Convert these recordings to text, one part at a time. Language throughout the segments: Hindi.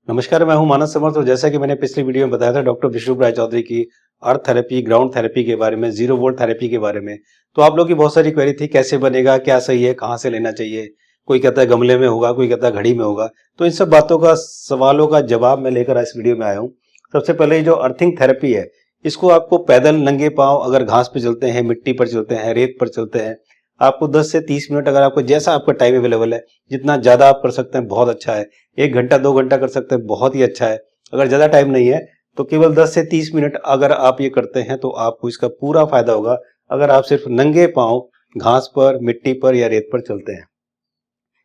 नमस्कार, मैं हूं मानस समर्थ। और जैसा कि मैंने पिछली वीडियो में बताया था डॉक्टर विष्णु राय चौधरी की अर्थ थेरेपी, ग्राउंड थेरेपी के बारे में, जीरो वोल्ट थेरेपी के बारे में। तो आप लोग की बहुत सारी क्वेरी थी, कैसे बनेगा, क्या सही है, कहाँ से लेना चाहिए। कोई कहता है गमले में होगा, कोई कहता है घड़ी में होगा। तो इन सब बातों का, सवालों का जवाब मैं लेकर इस वीडियो में आया हूँ। सबसे पहले जो अर्थिंग थेरेपी है, इसको आपको पैदल नंगे पांव अगर घास पे चलते हैं, मिट्टी पर चलते हैं, रेत पर चलते हैं, आपको 10 से 30 मिनट, अगर आपको जैसा आपका टाइम अवेलेबल है, जितना ज्यादा आप कर सकते हैं बहुत अच्छा है। 1 घंटा 2 घंटा कर सकते हैं, बहुत ही अच्छा है। अगर ज्यादा टाइम नहीं है तो केवल 10 से 30 मिनट अगर आप ये करते हैं तो आपको इसका पूरा फायदा होगा, अगर आप सिर्फ नंगे पांव घास पर, मिट्टी पर या रेत पर चलते हैं।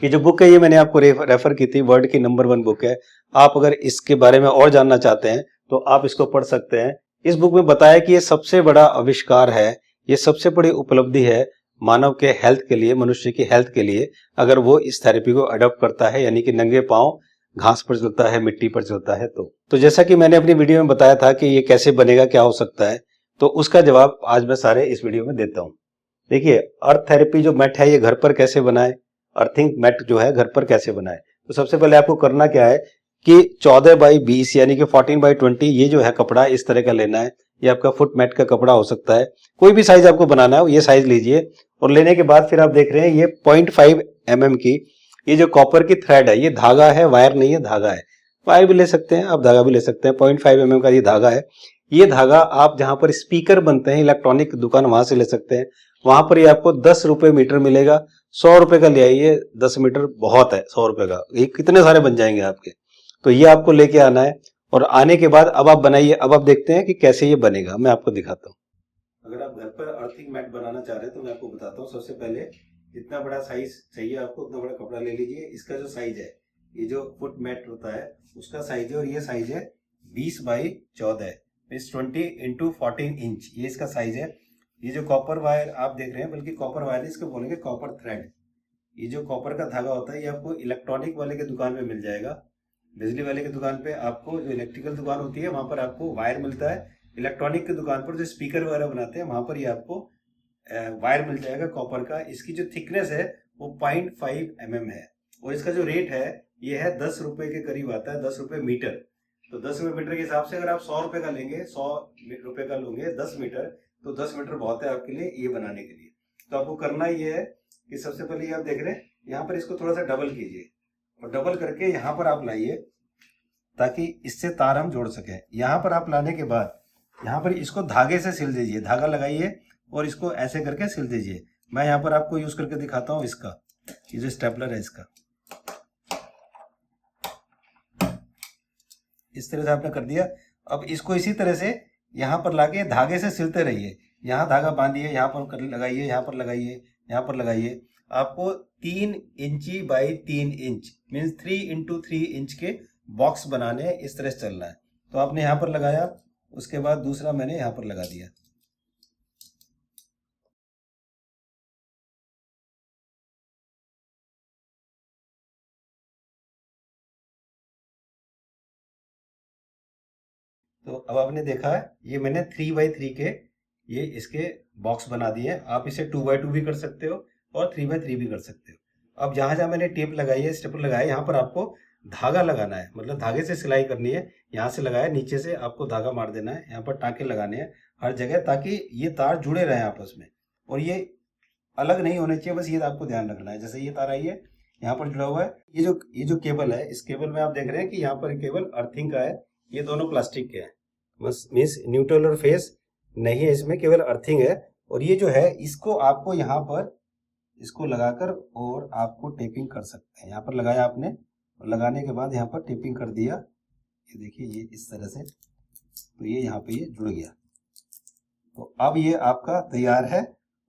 ये जो बुक है, ये मैंने आपको रेफर की थी, वर्ल्ड की नंबर 1 बुक है। आप अगर इसके बारे में और जानना चाहते हैं तो आप इसको पढ़ सकते हैं। इस बुक में बताया कि ये सबसे बड़ा आविष्कार है, ये सबसे बड़ी उपलब्धि है मानव के हेल्थ के लिए, मनुष्य की हेल्थ के लिए, अगर वो इस थेरेपी को अडॉप्ट करता है, यानी कि नंगे पांव घास पर चलता है, मिट्टी पर चलता है। तो जैसा कि मैंने अपनी वीडियो में बताया था कि ये कैसे बनेगा, क्या हो सकता है, तो उसका जवाब आज मैं सारे इस वीडियो में देता हूं। देखिए, अर्थ थेरेपी जो मैट है, ये घर पर कैसे बनाए, अर्थिंग मैट जो है घर पर कैसे बनाए। तो सबसे पहले आपको करना क्या है कि 14x20 यानी कि 14x20 ये जो है कपड़ा इस तरह का लेना है। ये आपका फुट मैट का कपड़ा हो सकता है, कोई भी साइज आपको बनाना है ये साइज लीजिए। और लेने के बाद फिर आप देख रहे हैं ये 0.5 mm की ये जो कॉपर की थ्रेड है, ये धागा है, वायर नहीं है, धागा है। वायर भी ले सकते हैं आप, धागा भी ले सकते हैं। 0.5 mm का ये धागा है। ये धागा आप जहां पर स्पीकर बनते हैं, इलेक्ट्रॉनिक दुकान, वहां से ले सकते हैं। वहां पर ये आपको 10 रुपए मीटर मिलेगा। 100 रुपए का ले आइए, 10 मीटर बहुत है। 100 रुपए का ये कितने सारे बन जाएंगे आपके। तो ये आपको लेके आना है। और आने के बाद अब आप बनाइए। अब आप देखते हैं कि कैसे ये बनेगा, मैं आपको दिखाता हूँ। अगर आप घर पर अर्थिंग मैट बनाना चाह रहे हैं तो मैं आपको बताता हूँ। सबसे पहले जितना बड़ा साइज चाहिए आपको, उतना बड़ा कपड़ा ले लीजिए। इसका जो साइज है, ये जो फुट मैट होता है उसका साइज है, और ये साइज है 20x14 है, 20x14 इंच, ये इसका साइज है। ये जो कॉपर वायर आप देख रहे हैं, बल्कि कॉपर वायर नहीं, इसको बोलेंगे कॉपर थ्रेड। ये जो कॉपर का धागा होता है, ये आपको इलेक्ट्रॉनिक वाले के दुकान में मिल जाएगा। बिजली वाले की दुकान पे आपको, जो इलेक्ट्रिकल दुकान होती है वहां पर आपको वायर मिलता है। इलेक्ट्रॉनिक की दुकान पर जो स्पीकर वगैरह बनाते हैं वहां पर ये आपको वायर मिल जाएगा कॉपर का। इसकी जो थिकनेस है वो 0.5 mm है। और इसका जो रेट है ये है 10 रुपए के करीब आता है, 10 रुपए मीटर। तो 10 रुपए मीटर के हिसाब से अगर आप 100 रुपए का लेंगे, 100 रुपए का लोगे 10 मीटर, तो 10 मीटर बहुत है आपके लिए ये बनाने के लिए। तो आपको करना ये है कि सबसे पहले ये आप देख रहे हैं, यहाँ पर इसको थोड़ा सा डबल कीजिए, और डबल करके यहाँ पर आप लाइए, ताकि इससे तार हम जोड़ सके। यहाँ पर आप लाने के बाद यहाँ पर इसको धागे से सिल दीजिए, धागा लगाइए और इसको ऐसे करके सिल दीजिए। मैं यहाँ पर आपको यूज करके दिखाता हूँ इसका, ये जो स्टेपलर है इसका। इस तरह से आपने कर दिया। अब इसको इसी तरह से यहाँ पर लाके धागे से सिलते रहिए। यहाँ धागा बांधिए, यहाँ पर लगाइए, यहाँ पर लगाइए, यहाँ पर लगाइए। आपको 3 इंची by 3 inch means 3x3 inch के बॉक्स बनाने हैं। इस तरह से चलना है। तो आपने यहाँ पर लगाया, उसके बाद दूसरा मैंने यहाँ पर लगा दिया। तो अब आपने देखा है, ये मैंने 3x3 के ये इसके बॉक्स बना दिए। आप इसे 2x2 भी कर सकते हो और 3x3 भी कर सकते हो। अब जहां जहां मैंने टेप लगाई है, स्टेपलर लगाया, यहाँ पर आपको धागा लगाना है, मतलब धागे से सिलाई करनी है। यहाँ से लगाया, नीचे से आपको धागा मार देना है। यहाँ पर टाँके लगाने हैं हर जगह, ताकि ये तार जुड़े रहे आपस में, और ये अलग नहीं होने चाहिए। बस ये आपको ध्यान रखना है। जैसे ये तार आई है, यहाँ पर जुड़ा हुआ है। ये जो केबल है, इस केबल में आप देख रहे हैं कि यहाँ पर केबल अर्थिंग का है। ये दोनों प्लास्टिक के हैं, बस मीन्स न्यूट्रल और फेस नहीं है इसमें, केवल अर्थिंग है। और ये जो है, इसको आपको यहाँ पर इसको लगाकर और आपको टेपिंग कर सकते हैं। यहाँ पर लगाया आपने, और लगाने के बाद यहाँ पर टेपिंग कर दिया। ये देखिए, ये इस तरह से, तो ये यहाँ पे ये जुड़ गया। तो अब ये आपका तैयार है,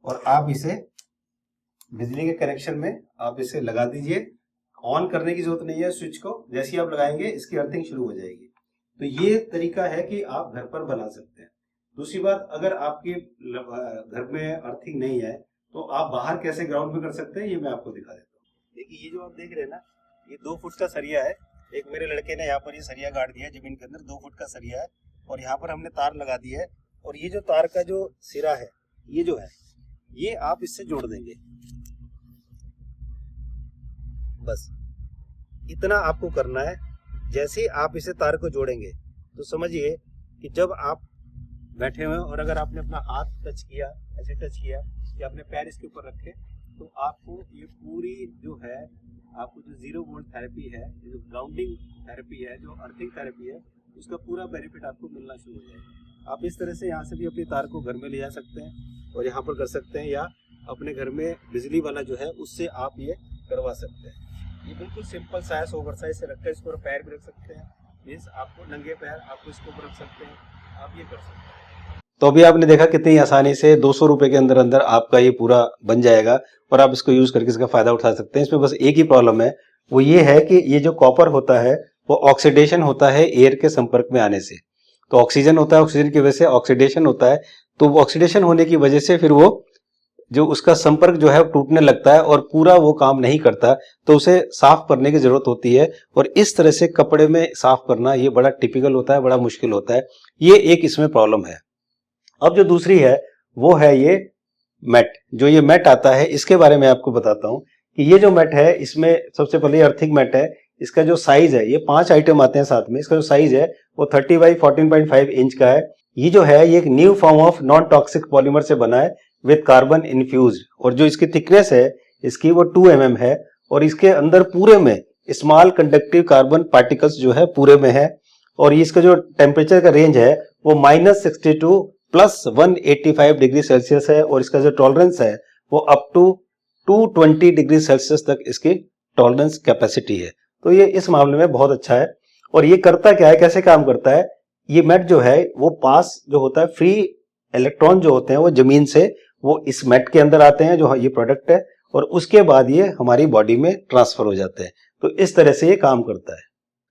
और आप इसे बिजली के कनेक्शन में आप इसे लगा दीजिए। ऑन करने की जरूरत नहीं है स्विच को, जैसे ही आप लगाएंगे इसकी अर्थिंग शुरू हो जाएगी। तो ये तरीका है कि आप घर पर बना सकते हैं। दूसरी बात, अगर आपके घर में अर्थिंग नहीं है तो आप बाहर कैसे ग्राउंड में कर सकते हैं, ये मैं आपको दिखा देता हूँ। देखिए, ये जो आप देख रहे हैं ना, ये 2 फुट का सरिया है। एक मेरे लड़के ने यहाँ पर ये सरिया गाड़ दिया है जमीन के अंदर, 2 फुट का सरिया है, और यहाँ पर हमने तार लगा दी है। और ये जो तार का जो सिरा है, ये जो है, ये आप इससे जोड़ देंगे। बस इतना आपको करना है। जैसे ही आप इसे तार को जोड़ेंगे तो समझिए कि जब आप बैठे हुए और अगर आपने अपना हाथ टच किया, ऐसे टच किया या अपने पैर इसके ऊपर रखे, तो आपको ये पूरी जो है, आपको जो 0 वोल्ट थेरेपी है, जो ग्राउंडिंग थेरेपी है, जो अर्थिंग थेरेपी है, उसका पूरा बेनिफिट आपको मिलना शुरू हो जाएगा। आप इस तरह से यहाँ से भी अपनी तार को घर में ले जा सकते हैं और यहाँ पर कर सकते हैं, या अपने घर में बिजली वाला जो है उससे आप ये करवा सकते हैं। ये बिल्कुल सिंपल सा है, ओवर साइज से रखकर इसको पैर भी रख सकते हैं, मीन्स आपको नंगे पैर आपको इसको ऊपर रख सकते हैं, आप ये कर सकते हैं। तो अभी आपने देखा कितनी आसानी से 200 रुपए के अंदर अंदर आपका ये पूरा बन जाएगा और आप इसको यूज करके इसका फायदा उठा सकते हैं। इसमें बस एक ही प्रॉब्लम है, वो ये है कि ये जो कॉपर होता है वो ऑक्सीडेशन होता है एयर के संपर्क में आने से। तो ऑक्सीजन होता है, ऑक्सीजन की वजह से ऑक्सीडेशन होता है, तो वो ऑक्सीडेशन होने की वजह से फिर वो जो उसका संपर्क जो है टूटने लगता है और पूरा वो काम नहीं करता, तो उसे साफ करने की जरूरत होती है। और इस तरह से कपड़े में साफ करना ये बड़ा टिपिकल होता है, बड़ा मुश्किल होता है, ये एक इसमें प्रॉब्लम है। अब जो दूसरी है वो है ये मैट। जो ये मैट आता है इसके बारे में आपको बताता हूं कि ये जो मैट है इसमें सबसे पहले अर्थिंग मैट है। इसका जो साइज है, ये 5 आइटम आते हैं साथ में, इसका जो साइज है वो 30 बाई 14.5 इंच का है। ये जो है ये एक new form of non toxic polymer से बना है विद कार्बन इन्फ्यूज, और जो इसकी थिकनेस है इसकी वो 2 mm है, और इसके अंदर पूरे में स्मॉल कंडक्टिव कार्बन पार्टिकल्स जो है पूरे में है। और इसका जो टेम्परेचर का रेंज है वो -62 प्लस 185 डिग्री सेल्सियस है, और इसका जो टॉलरेंस है वो अप टू 220 डिग्री सेल्सियस तक इसकी टॉलरेंस कैपेसिटी है। तो ये इस मामले में बहुत अच्छा है। और ये करता क्या है, कैसे काम करता है, ये मैट जो है वो पास जो होता है फ्री इलेक्ट्रॉन जो होते हैं वो जमीन से वो इस मैट के अंदर आते हैं, जो ये प्रोडक्ट है, और उसके बाद ये हमारी बॉडी में ट्रांसफर हो जाते हैं। तो इस तरह से ये काम करता है।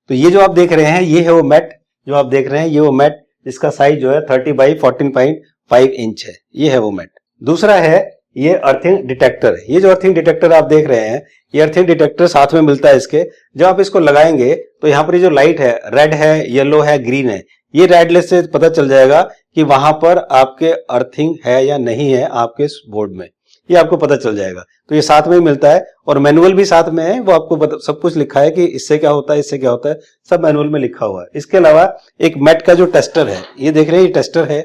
तो ये जो आप देख रहे हैं ये है वो मैट, जो आप देख रहे हैं ये वो मैट जिसका साइज जो है 30 बाई 14.5 इंच है, ये है वो मैट। दूसरा है ये अर्थिंग डिटेक्टर। ये जो अर्थिंग डिटेक्टर आप देख रहे हैं, ये अर्थिंग डिटेक्टर साथ में मिलता है इसके। जब आप इसको लगाएंगे तो यहाँ पर ये जो लाइट है, रेड है, येलो है, ग्रीन है, ये रेड लाइट से पता चल जाएगा कि वहां पर आपके अर्थिंग है या नहीं है आपके बोर्ड में, ये आपको पता चल जाएगा। तो ये साथ में ही मिलता है, और मैनुअल भी साथ में है, वो आपको सब कुछ लिखा है कि इससे क्या होता है, इससे क्या होता है, सब मैनुअल में लिखा हुआ है। इसके अलावा एक मैट का जो टेस्टर है, ये देख रहे हैं ये टेस्टर है।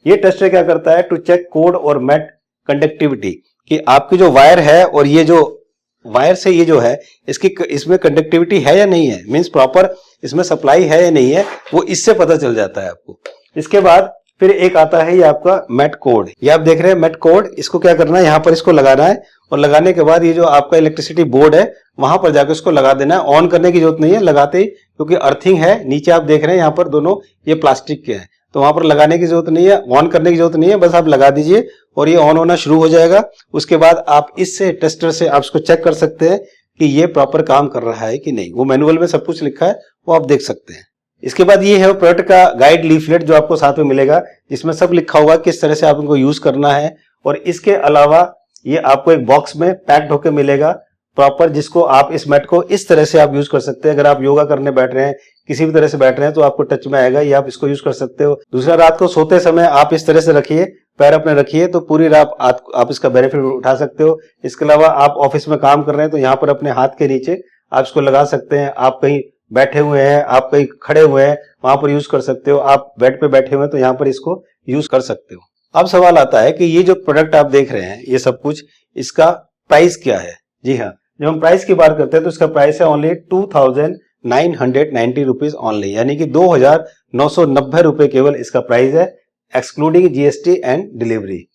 ये टेस्टर क्या करता है, टू चेक कोड और मैट कंडक्टिविटी, कि आपकी जो वायर है और ये जो वायर से ये जो है इसमें कंडक्टिविटी है या नहीं है, मीन्स प्रॉपर इसमें सप्लाई है या नहीं है, वो इससे पता चल जाता है आपको। इसके बाद फिर एक आता है ये आपका मैट कोड। ये आप देख रहे हैं मैट कोड। इसको क्या करना है, यहाँ पर इसको लगाना है, और लगाने के बाद ये जो आपका इलेक्ट्रिसिटी बोर्ड है वहां पर जाकर इसको लगा देना है। ऑन करने की जरूरत नहीं है लगाते ही, क्योंकि अर्थिंग है। नीचे आप देख रहे हैं यहाँ पर दोनों ये प्लास्टिक के हैं, तो वहां पर लगाने की जरूरत नहीं है, ऑन करने की जरूरत नहीं है, बस आप लगा दीजिए और ये ऑन होना शुरू हो जाएगा। उसके बाद आप इससे टेस्टर से आप इसको चेक कर सकते हैं कि ये प्रॉपर काम कर रहा है कि नहीं। वो मैनुअल में सब कुछ लिखा है, वो आप देख सकते हैं। इसके बाद ये है प्रोडक्ट का गाइड लीफलेट जो आपको साथ में मिलेगा, जिसमें सब लिखा होगा किस तरह से आप इनको यूज करना है। और इसके अलावा ये आपको एक बॉक्स में पैक्ड होकर मिलेगा प्रॉपर, जिसको आप इस मैट को इस तरह से आप यूज कर सकते हैं। अगर आप योगा करने बैठ रहे हैं, किसी भी तरह से बैठ रहे हैं, तो आपको टच में आएगा, ये आप इसको यूज कर सकते हो। दूसरा, रात को सोते समय आप इस तरह से रखिए, पैर अपने रखिए, तो पूरी रात आप इसका बेनिफिट उठा सकते हो। इसके अलावा आप ऑफिस में काम कर रहे हैं तो यहाँ पर अपने हाथ के नीचे आप इसको लगा सकते हैं। आप कहीं बैठे हुए हैं, आप कहीं खड़े हुए हैं, वहां पर यूज कर सकते हो। आप बेड पे बैठे हुए हैं तो यहाँ पर इसको यूज कर सकते हो। अब सवाल आता है कि ये जो प्रोडक्ट आप देख रहे हैं, ये सब कुछ, इसका प्राइस क्या है। जी हाँ, जब हम प्राइस की बात करते हैं तो इसका प्राइस है ओनली 2990 रुपीज ओनली, यानी कि 2990 रुपए केवल इसका प्राइस है, एक्सक्लूडिंग जीएसटी एंड डिलीवरी।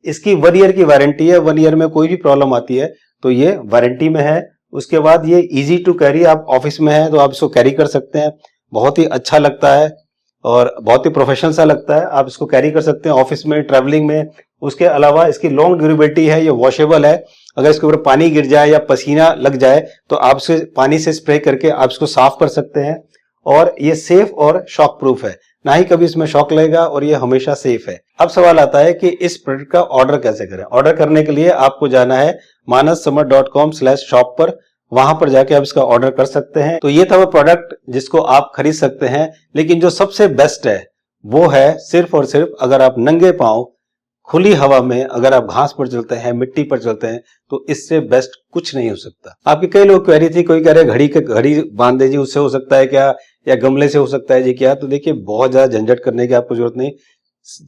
इसकी 1 ईयर की वारंटी है। 1 ईयर में कोई भी प्रॉब्लम आती है तो ये वारंटी में है। उसके बाद ये इजी टू कैरी, आप ऑफिस में है तो आप इसको कैरी कर सकते हैं। बहुत ही अच्छा लगता है और बहुत ही प्रोफेशनल सा लगता है। आप इसको कैरी कर सकते हैं ऑफिस में, ट्रैवलिंग में। उसके अलावा इसकी लॉन्ग ड्यूरेबिलिटी है, ये वॉशेबल है। अगर इसके ऊपर पानी गिर जाए या पसीना लग जाए तो आप इसे पानी से स्प्रे करके आप इसको साफ कर सकते हैं। और ये सेफ और शॉक प्रूफ है, ना ही कभी इसमें शॉक लगेगा, और ये हमेशा सेफ है। अब सवाल आता है कि इस प्रोडक्ट का ऑर्डर कैसे करें। ऑर्डर करने के लिए आपको जाना है manassamar.com/shop पर, वहां पर जाके आप इसका ऑर्डर कर सकते हैं। तो ये था वो प्रोडक्ट जिसको आप खरीद सकते हैं। लेकिन जो सबसे बेस्ट है वो है सिर्फ और सिर्फ अगर आप नंगे पांव खुली हवा में अगर आप घास पर चलते हैं, मिट्टी पर चलते हैं, तो इससे बेस्ट कुछ नहीं हो सकता। आपकी कई लोग क्वेरी थी, कोई कह रहे घड़ी बांध दीजिए, उससे हो सकता है क्या, या गमले से हो सकता है जी क्या। तो देखिए बहुत ज्यादा झंझट करने की आपको जरूरत नहीं,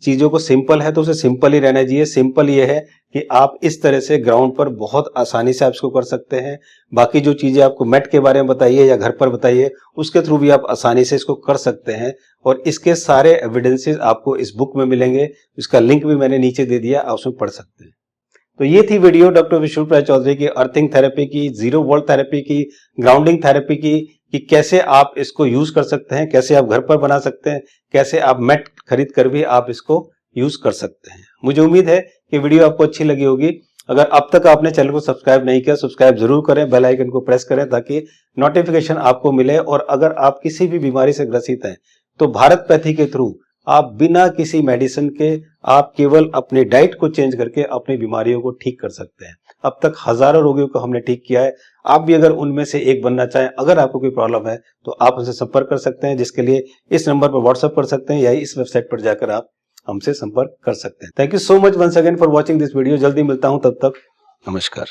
चीजों को सिंपल है तो उसे सिंपल ही रहना चाहिए। सिंपल ये है कि आप इस तरह से ग्राउंड पर बहुत आसानी से आप इसको कर सकते हैं। बाकी जो चीजें आपको मैट के बारे में बताइए या घर पर बताइए, उसके थ्रू भी आप आसानी से इसको कर सकते हैं। और इसके सारे एविडेंसेस आपको इस बुक में मिलेंगे, इसका लिंक भी मैंने नीचे दे दिया, आप उसमें पढ़ सकते हैं। तो ये थी वीडियो डॉक्टर विष्णुप्रिया राय चौधरी की अर्थिंग थेरेपी की, जीरो वोल्ट थेरेपी की, ग्राउंडिंग थेरेपी की, कि कैसे आप इसको यूज कर सकते हैं, कैसे आप घर पर बना सकते हैं, कैसे आप मैट खरीद कर भी आप इसको यूज कर सकते हैं। मुझे उम्मीद है कि वीडियो आपको अच्छी लगी होगी। अगर अब तक आपने चैनल को सब्सक्राइब नहीं किया, सब्सक्राइब जरूर करें, बेल आइकन को प्रेस करें ताकि नोटिफिकेशन आपको मिले। और अगर आप किसी भी बीमारी से ग्रसित हैं तो भारत पैथी के थ्रू आप बिना किसी मेडिसिन के, आप केवल अपनी डाइट को चेंज करके अपनी बीमारियों को ठीक कर सकते हैं। अब तक हजारों रोगियों को हमने ठीक किया है। आप भी अगर उनमें से एक बनना चाहें, अगर आपको कोई प्रॉब्लम है तो आप हमसे संपर्क कर सकते हैं, जिसके लिए इस नंबर पर व्हाट्सएप कर सकते हैं या इस वेबसाइट पर जाकर आप हमसे संपर्क कर सकते हैं। Thank you so much once again for watching this video. जल्दी मिलता हूं, तब तक नमस्कार।